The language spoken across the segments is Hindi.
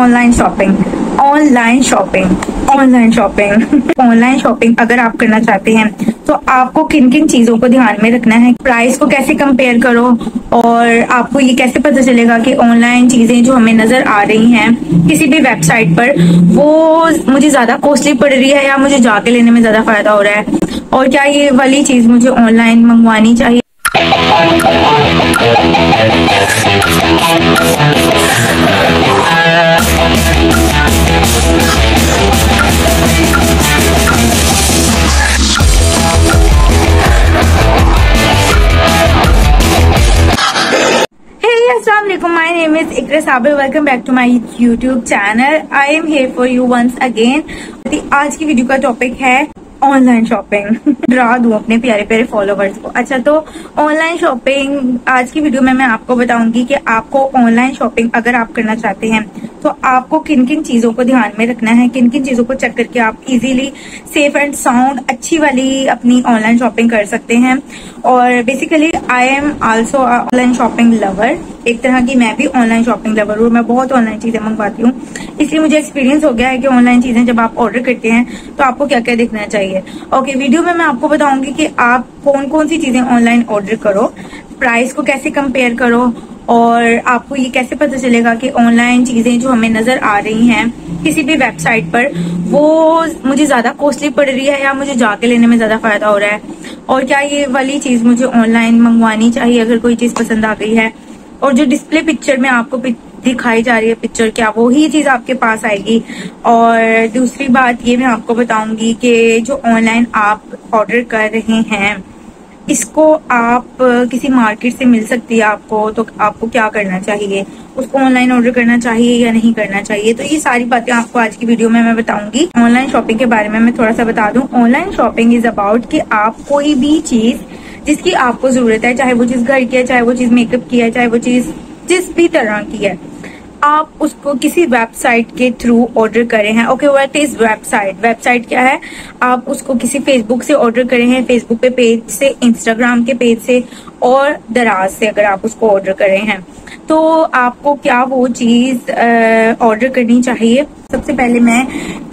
Online shopping online shopping online shopping online shopping अगर आप करना चाहते हैं तो आपको किन किन चीजों को ध्यान में रखना है, प्राइस को कैसे कंपेयर करो और आपको ये कैसे पता चलेगा कि ऑनलाइन चीजें जो हमें नजर आ रही हैं किसी भी वेबसाइट पर वो मुझे ज्यादा कॉस्टली पड़ रही है या मुझे जाके लेने में ज्यादा फायदा हो रहा है, और क्या ये वाली चीज मुझे ऑनलाइन मंगवानी चाहिए। My name is Ikra Saber. Welcome back to my YouTube channel. I am here for you once again. आज की वीडियो का टॉपिक है ऑनलाइन शॉपिंग। डरा दूं अपने प्यारे प्यारे फॉलोवर्स को। अच्छा, तो ऑनलाइन शॉपिंग आज की वीडियो में मैं आपको बताऊंगी कि आपको ऑनलाइन शॉपिंग अगर आप करना चाहते हैं तो आपको किन किन चीजों को ध्यान में रखना है, किन किन चीजों को चेक करके आप इजीली सेफ एंड साउंड अच्छी वाली अपनी ऑनलाइन शॉपिंग कर सकते हैं। और basically I am also online shopping lover. एक तरह की मैं भी ऑनलाइन शॉपिंग लवर हूँ। मैं बहुत ऑनलाइन चीजें मंगवाती हूँ, इसलिए मुझे एक्सपीरियंस हो गया है कि ऑनलाइन चीजें जब आप ऑर्डर करते हैं तो आपको क्या क्या देखना चाहिए। ओके, वीडियो में मैं आपको बताऊंगी कि आप कौन कौन सी चीजें ऑनलाइन ऑर्डर करो, प्राइस को कैसे कंपेयर करो और आपको ये कैसे पता चलेगा कि ऑनलाइन चीजें जो हमें नजर आ रही हैं किसी भी वेबसाइट पर वो मुझे ज्यादा कॉस्टली पड़ रही है या मुझे जाके लेने में ज्यादा फायदा हो रहा है, और क्या ये वाली चीज मुझे ऑनलाइन मंगवानी चाहिए अगर कोई चीज पसंद आ गई है, और जो डिस्प्ले पिक्चर में आपको दिखाई जा रही है पिक्चर, क्या वो ही चीज आपके पास आएगी। और दूसरी बात ये मैं आपको बताऊंगी कि जो ऑनलाइन आप ऑर्डर कर रहे हैं इसको आप किसी मार्केट से मिल सकती है आपको, तो आपको क्या करना चाहिए, उसको ऑनलाइन ऑर्डर करना चाहिए या नहीं करना चाहिए। तो ये सारी बातें आपको आज की वीडियो में मैं बताऊंगी। ऑनलाइन शॉपिंग के बारे में मैं थोड़ा सा बता दूं। ऑनलाइन शॉपिंग इज अबाउट कि आप कोई भी चीज जिसकी आपको जरूरत है, चाहे वो चीज घर की है, चाहे वो चीज मेकअप की है, चाहे वो चीज जिस भी तरह की है, आप उसको किसी वेबसाइट के थ्रू ऑर्डर करे हैं। Okay, what is website? Website क्या है? आप उसको किसी फेसबुक से ऑर्डर करे हैं, फेसबुक पे पेज से, इंस्टाग्राम के पेज से और दराज से अगर आप उसको ऑर्डर करे हैं तो आपको क्या वो चीज ऑर्डर करनी चाहिए। सबसे पहले मैं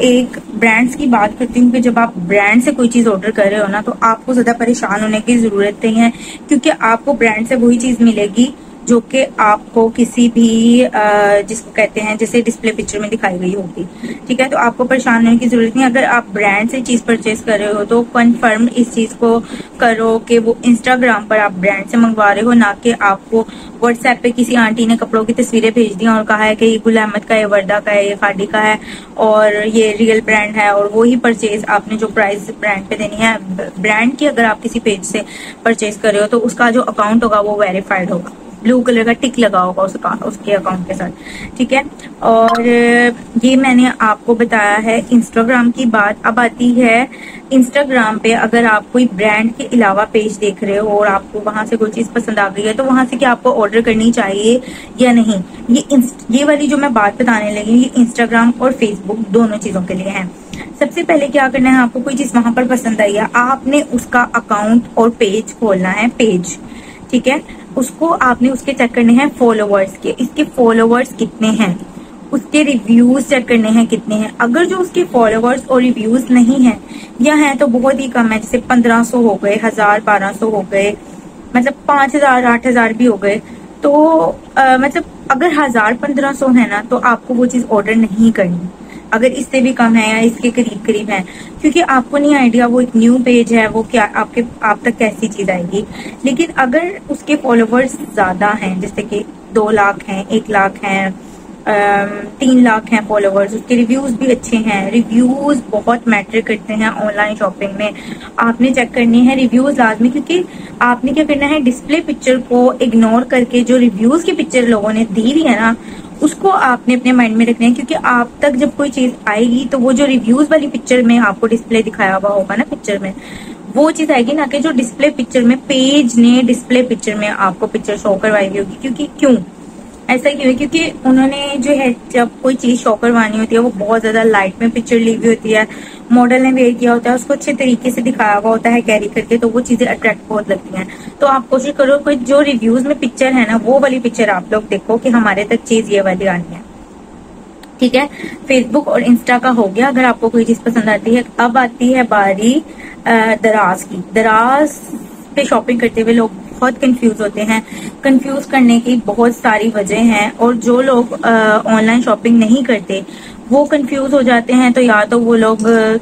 एक ब्रांड्स की बात करती हूँ कि जब आप ब्रांड से कोई चीज ऑर्डर कर रहे हो ना तो आपको ज्यादा परेशान होने की जरूरत नहीं है, क्योंकि आपको ब्रांड से वही चीज मिलेगी जो कि आपको किसी भी जिसको कहते हैं जैसे डिस्प्ले पिक्चर में दिखाई गई होगी। ठीक है, तो आपको परेशान होने की जरूरत नहीं। अगर आप ब्रांड से चीज परचेज कर रहे हो तो कंफर्म इस चीज को करो कि वो इंस्टाग्राम पर आप ब्रांड से मंगवा रहे हो, ना कि आपको व्हाट्सएप पे किसी आंटी ने कपड़ों की तस्वीरें भेज दी और कहा है कि ये गुल अहमद का है, वर्दा का है, ये खादी का है और ये रियल ब्रांड है, और वो ही परचेज आपने जो प्राइस ब्रांड पे देनी है ब्रांड की, अगर आप किसी पेज से परचेज कर रहे हो तो उसका जो अकाउंट होगा वो वेरीफाइड होगा, ब्लू कलर का टिक लगा होगा उसके अकाउंट के साथ। ठीक है, और ये मैंने आपको बताया है इंस्टाग्राम की बात। अब आती है इंस्टाग्राम पे अगर आप कोई ब्रांड के अलावा पेज देख रहे हो और आपको वहां से कोई चीज पसंद आ गई है तो वहां से क्या आपको ऑर्डर करनी चाहिए या नहीं। ये वाली जो मैं बात बताने लगी ये इंस्टाग्राम और फेसबुक दोनों चीजों के लिए है। सबसे पहले क्या करना है, आपको कोई चीज वहां पर पसंद आई है, आपने उसका अकाउंट और पेज खोलना है। पेज, ठीक है, उसको आपने उसके चेक करने हैं फॉलोवर्स के, इसके फॉलोवर्स कितने हैं, उसके रिव्यूज चेक करने हैं कितने हैं। अगर जो उसके फॉलोवर्स और रिव्यूज नहीं है या है तो बहुत ही कम है, जैसे 1500 हो गए, 1000, 1200 हो गए, मतलब 5000, 8000 भी हो गए, तो मतलब अगर 1000-1500 है ना तो आपको वो चीज ऑर्डर नहीं करनी। अगर इससे भी कम है या इसके करीब करीब है, क्योंकि आपको नहीं आइडिया वो एक न्यू पेज है, वो क्या आप तक कैसी चीज आएगी। लेकिन अगर उसके फॉलोवर्स ज्यादा हैं, जैसे कि 2 लाख हैं, 1 लाख हैं, 3 लाख हैं फॉलोवर्स, उसके रिव्यूज भी अच्छे हैं। रिव्यूज बहुत मैटर करते हैं ऑनलाइन शॉपिंग में, आपने चेक करनी है रिव्यूज लाजमी, क्योंकि आपने क्या करना है, डिस्प्ले पिक्चर को इग्नोर करके जो रिव्यूज की पिक्चर लोगों ने दी हुई है ना उसको आपने अपने माइंड में रखना है, क्योंकि आप तक जब कोई चीज आएगी तो वो जो रिव्यूज वाली पिक्चर में आपको डिस्प्ले दिखाया हुआ होगा ना पिक्चर में, वो चीज आएगी, ना कि जो डिस्प्ले पिक्चर में पेज ने डिस्प्ले पिक्चर में आपको पिक्चर शो करवाई हुई होगी। क्योंकि क्यों ऐसा क्यों है, क्योंकि उन्होंने जो है जब कोई चीज शो करवानी होती है वो बहुत ज्यादा लाइट में पिक्चर ली हुई होती है, मॉडल ने वेयर किया होता है, उसको अच्छे तरीके से दिखाया हुआ होता है कैरी करके, तो वो चीजें अट्रैक्ट बहुत लगती हैं। तो आप कोशिश करो कोई जो रिव्यूज में पिक्चर है ना वो वाली पिक्चर आप लोग देखो कि हमारे तक चीज ये वाली आनी है। ठीक है, फेसबुक और इंस्टा का हो गया अगर आपको कोई चीज पसंद आती है। अब आती है बारी दराज की। दराज पे शॉपिंग करते हुए लोग बहुत कंफ्यूज होते हैं। कंफ्यूज करने की बहुत सारी वजह हैं, और जो लोग ऑनलाइन शॉपिंग नहीं करते वो कंफ्यूज हो जाते हैं, तो या तो वो लोग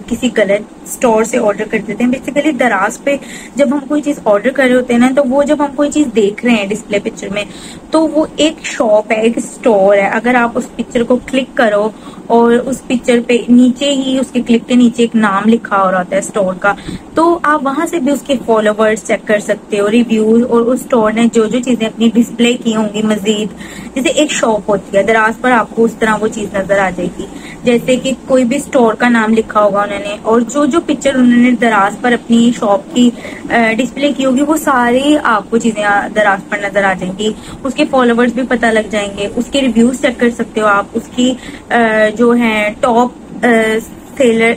किसी गलत स्टोर से ऑर्डर कर देते हैं। बेसिकली दराज पे जब हम कोई चीज ऑर्डर कर रहे होते हैं ना, तो वो जब हम कोई चीज देख रहे हैं डिस्प्ले पिक्चर में, तो वो एक शॉप है, एक स्टोर है। अगर आप उस पिक्चर को क्लिक करो और उस पिक्चर पे नीचे ही उसके क्लिक के नीचे एक नाम लिखा हो रहा है स्टोर का, तो आप वहां से भी उसके फॉलोवर्स चेक कर सकते हो, रिव्यूज, और उस स्टोर ने जो जो चीजें अपनी डिस्प्ले की होंगी मजीद। जैसे एक शॉप होती है दराज पर, आपको उस तरह वो चीज नजर आ जाएगी, जैसे कि कोई भी स्टोर का नाम लिखा होगा उन्होंने, और जो जो पिक्चर उन्होंने दराज पर अपनी शॉप की डिस्प्ले की होगी वो सारी आपको चीजें दराज पर नजर आ जाएंगी। उसके फॉलोवर्स भी पता लग जाएंगे, उसके रिव्यूज चेक कर सकते हो आप, उसकी जो है टॉप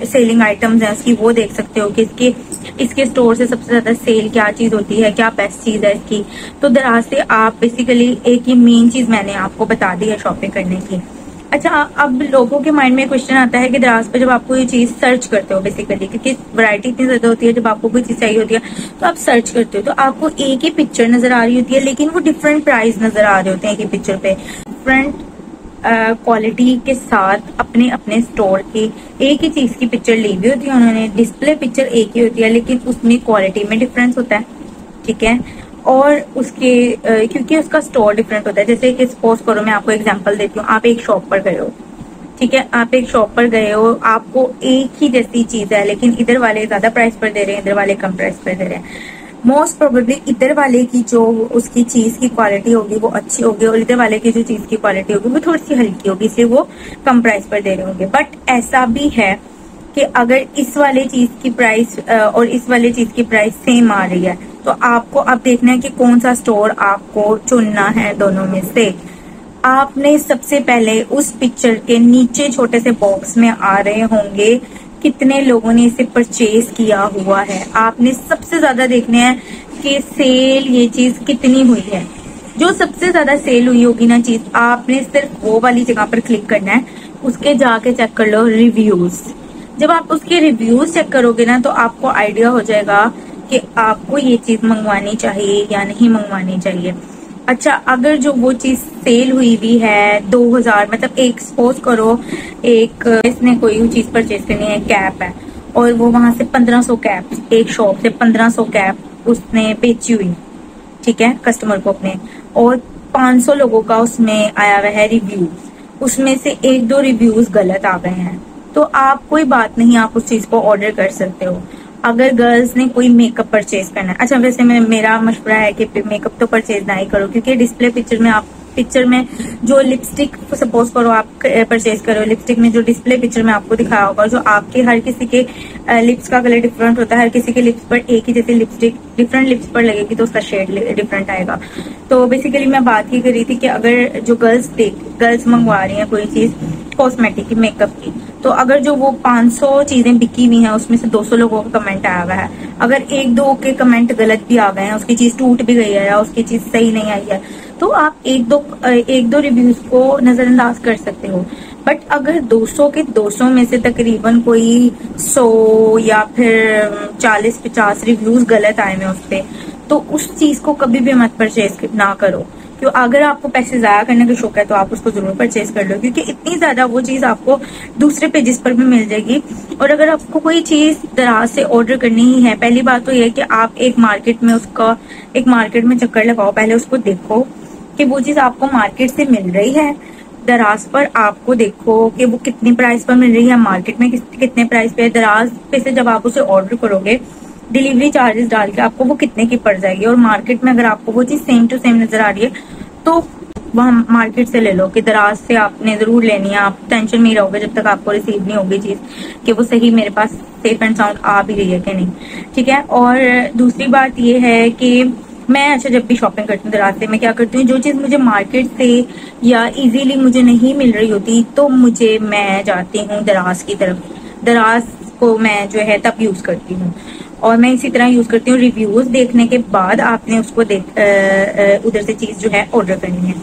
सेलिंग आइटम्स हैं उसकी वो देख सकते हो कि इसके स्टोर से सबसे ज्यादा सेल क्या चीज होती है, क्या बेस्ट चीज है इसकी। तो दराज से आप बेसिकली एक ही मेन चीज मैंने आपको बता दी है शॉपिंग करने की। अच्छा, अब लोगों के माइंड में क्वेश्चन आता है कि दराज पे जब आप कोई चीज सर्च करते हो, बेसिकली क्योंकि वैरायटी इतनी ज्यादा होती है, जब आपको कोई चीज चाहिए होती है तो आप सर्च करते हो, तो आपको एक ही पिक्चर नजर आ रही होती है, लेकिन वो डिफरेंट प्राइस नजर आ रहे होते हैं एक ही पिक्चर पे, डिफरेंट क्वालिटी के साथ अपने अपने स्टोर की एक ही चीज की पिक्चर ली हुई होती है उन्होंने। डिस्प्ले पिक्चर एक ही होती है, लेकिन उसमें क्वालिटी में डिफरेंस होता है, ठीक है, और उसके क्योंकि उसका स्टोर डिफरेंट होता है। जैसे कि सपोज करो, मैं आपको एग्जांपल देती हूँ, आप एक शॉप पर गए हो, ठीक है, आप एक शॉप पर गए हो, आपको एक ही जैसी चीज है, लेकिन इधर वाले ज्यादा प्राइस पर दे रहे हैं, इधर वाले कम प्राइस पर दे रहे हैं। मोस्ट प्रोबेबली इधर वाले की जो उसकी चीज की क्वालिटी होगी वो अच्छी होगी, और इधर वाले की जो चीज की क्वालिटी होगी वो थोड़ी सी हल्की होगी, इसलिए वो कम प्राइस पर दे रहे होंगे। बट ऐसा भी है कि अगर इस वाले चीज की प्राइस और इस वाले चीज की प्राइस सेम आ रही है, तो आपको अब देखना है कि कौन सा स्टोर आपको चुनना है दोनों में से। आपने सबसे पहले उस पिक्चर के नीचे छोटे से बॉक्स में आ रहे होंगे कितने लोगों ने इसे परचेज किया हुआ है। आपने सबसे ज्यादा देखना है कि सेल ये चीज कितनी हुई है। जो सबसे ज्यादा सेल हुई होगी ना चीज, आपने सिर्फ वो वाली जगह पर क्लिक करना है, उसके जाके चेक कर लो रिव्यूज। जब आप उसके रिव्यूज चेक करोगे ना, तो आपको आइडिया हो जाएगा कि आपको ये चीज मंगवानी चाहिए या नहीं मंगवानी चाहिए। अच्छा, अगर जो वो चीज सेल हुई भी है 2000, मतलब एक सपोज करो एक इसने कोई चीज परचेज करनी है, कैप है, और वो वहां से 1500 कैप, एक शॉप से 1500 कैप उसने बेची हुई, ठीक है, कस्टमर को अपने, और 500 लोगों का उसमें आया हुआ है रिव्यू, उसमें से एक दो रिव्यूज गलत आ गए हैं, तो आप कोई बात नहीं, आप उस चीज को ऑर्डर कर सकते हो। अगर गर्ल्स ने कोई मेकअप परचेज करना है, अच्छा वैसे मेरा मशवरा है कि मेकअप तो परचेज ना ही करो, क्योंकि डिस्प्ले पिक्चर में आप पिक्चर में जो लिपस्टिक सपोज करो आप परचेज करो, लिपस्टिक में जो डिस्प्ले पिक्चर में आपको दिखाया होगा, जो आपके हर किसी के लिप्स का कलर डिफरेंट होता है, हर किसी के लिप्स पर एक ही जैसी लिपस्टिक डिफरेंट लिप्स पर लगेगी तो उसका शेड डिफरेंट आएगा। तो बेसिकली मैं बात ही कर रही थी कि अगर जो गर्ल्स मंगवा रही है कोई चीज कॉस्मेटिक की, मेकअप की, तो अगर जो वो 500 चीजें बिकी हुई हैं उसमें से 200 लोगों का कमेंट आया हुआ है, अगर एक दो के कमेंट गलत भी आ गए हैं, उसकी चीज टूट भी गई है या उसकी चीज सही नहीं आई है, तो आप एक दो रिव्यूज को नजरअंदाज कर सकते हो। बट अगर 200 के 200 में से तकरीबन कोई 100 या फिर 40-50 रिव्यूज गलत आए हैं उस पे, तो उस चीज को कभी भी मत परचेज ना करो। क्यों? अगर आपको पैसे जाया करने का शौक है तो आप उसको जरूर परचेज कर लो, क्योंकि इतनी ज्यादा वो चीज आपको दूसरे पेजेस पर भी मिल जाएगी। और अगर आपको कोई चीज दराज से ऑर्डर करनी ही है, पहली बात तो यह है कि आप एक मार्केट में चक्कर लगाओ, पहले उसको देखो कि वो चीज आपको मार्केट से मिल रही है। दराज पर आपको देखो कि वो कितनी प्राइस पर मिल रही है, मार्केट में कितने प्राइस पे है। दराज पे से जब आप उसे ऑर्डर करोगे, डिलीवरी चार्जेस डाल के आपको वो कितने की पड़ जाएगी, और मार्केट में अगर आपको वो चीज सेम टू सेम नजर आ रही है तो वह मार्केट से ले लो, कि दराज से आपने जरूर लेनी है। आप टेंशन में ही रहोगे जब तक आपको रिसीव नहीं होगी चीज कि वो सही मेरे पास सेफ एंड साउंड आ भी रही है कि नहीं, ठीक है। और दूसरी बात ये है कि मैं जब भी शॉपिंग करती हूँ दराज से, मैं क्या करती हूँ, जो चीज मुझे मार्केट से या इजीली मुझे नहीं मिल रही होती तो मैं जाती हूँ दराज की तरफ। दराज को मैं जो है तब यूज करती हूँ, और मैं इसी तरह यूज करती हूँ। रिव्यूज देखने के बाद आपने उसको उधर से चीज जो है ऑर्डर करनी है,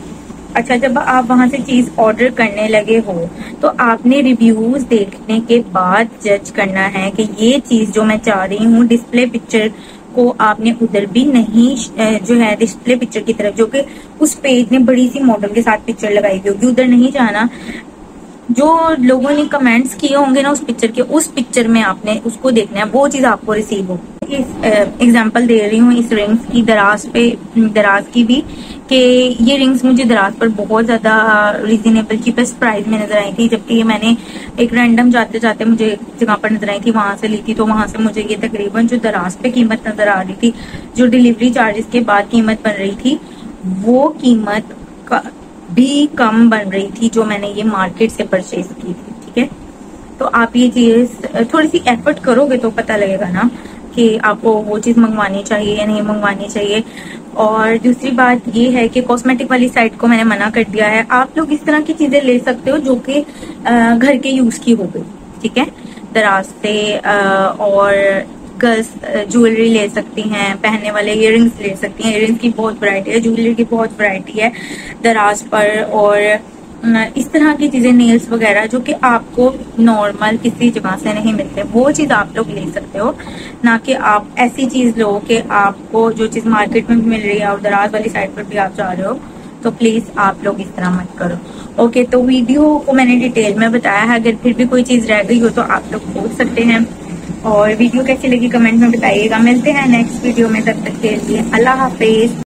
अच्छा, जब आप वहां से चीज ऑर्डर करने लगे हो तो आपने रिव्यूज देखने के बाद जज करना है कि ये चीज जो मैं चाह रही हूँ, डिस्प्ले पिक्चर को आपने उधर भी नहीं जो है डिस्प्ले पिक्चर की तरफ, जो कि उस पेज ने बड़ी सी मॉडल के साथ पिक्चर लगाई हुई होगी, उधर नहीं जाना। जो लोगों ने कमेंट्स किए होंगे ना उस पिक्चर के, उस पिक्चर में आपने उसको देखना है, वो चीज आपको रिसीव हो। इस एग्जांपल दे रही हूँ इस रिंग्स की, दराज की भी, कि ये रिंग्स मुझे दराज पर बहुत ज्यादा रीजनेबल चीपेस्ट प्राइस में नजर आई थी, जबकि ये मैंने एक रैंडम जाते जाते मुझे एक जगह पर नजर आई थी, वहां से ली थी। तो वहां से मुझे ये तकरीबन जो दराज पे कीमत नजर आ रही थी, जो डिलीवरी चार्जेस के बाद कीमत बन रही थी, वो कीमत भी कम बन रही थी जो मैंने ये मार्केट से परचेज की थी। ठीक है, तो आप ये चीज थोड़ी सी एफर्ट करोगे तो पता लगेगा ना कि आपको वो चीज मंगवानी चाहिए या नहीं मंगवानी चाहिए। और दूसरी बात ये है कि कॉस्मेटिक वाली साइट को मैंने मना कर दिया है। आप लोग इस तरह की चीजें ले सकते हो जो कि घर के यूज की हो गई। ठीक है, दराज से और गर्ल्स ज्वेलरी ले सकती हैं, पहनने वाले इयररिंग्स ले सकती हैं। इयररिंग्स की बहुत वैरायटी है, ज्वेलरी की बहुत वैरायटी है दराज पर। और इस तरह की चीजें, नेल्स वगैरह जो कि आपको नॉर्मल किसी जगह से नहीं मिलते, वो चीज आप लोग ले सकते हो। ना कि आप ऐसी चीज लो कि आपको जो चीज मार्केट में भी मिल रही है और दराज वाली साइड पर भी आप जा रहे हो, तो प्लीज आप लोग इस तरह मत करो। ओके, तो वीडियो को मैंने डिटेल में बताया है। अगर फिर भी कोई चीज रह गई हो तो आप लोग पूछ सकते हैं। और वीडियो कैसी लगी कमेंट में बताइएगा। मिलते हैं नेक्स्ट वीडियो में, तब तक के लिए अल्लाह हाफिज।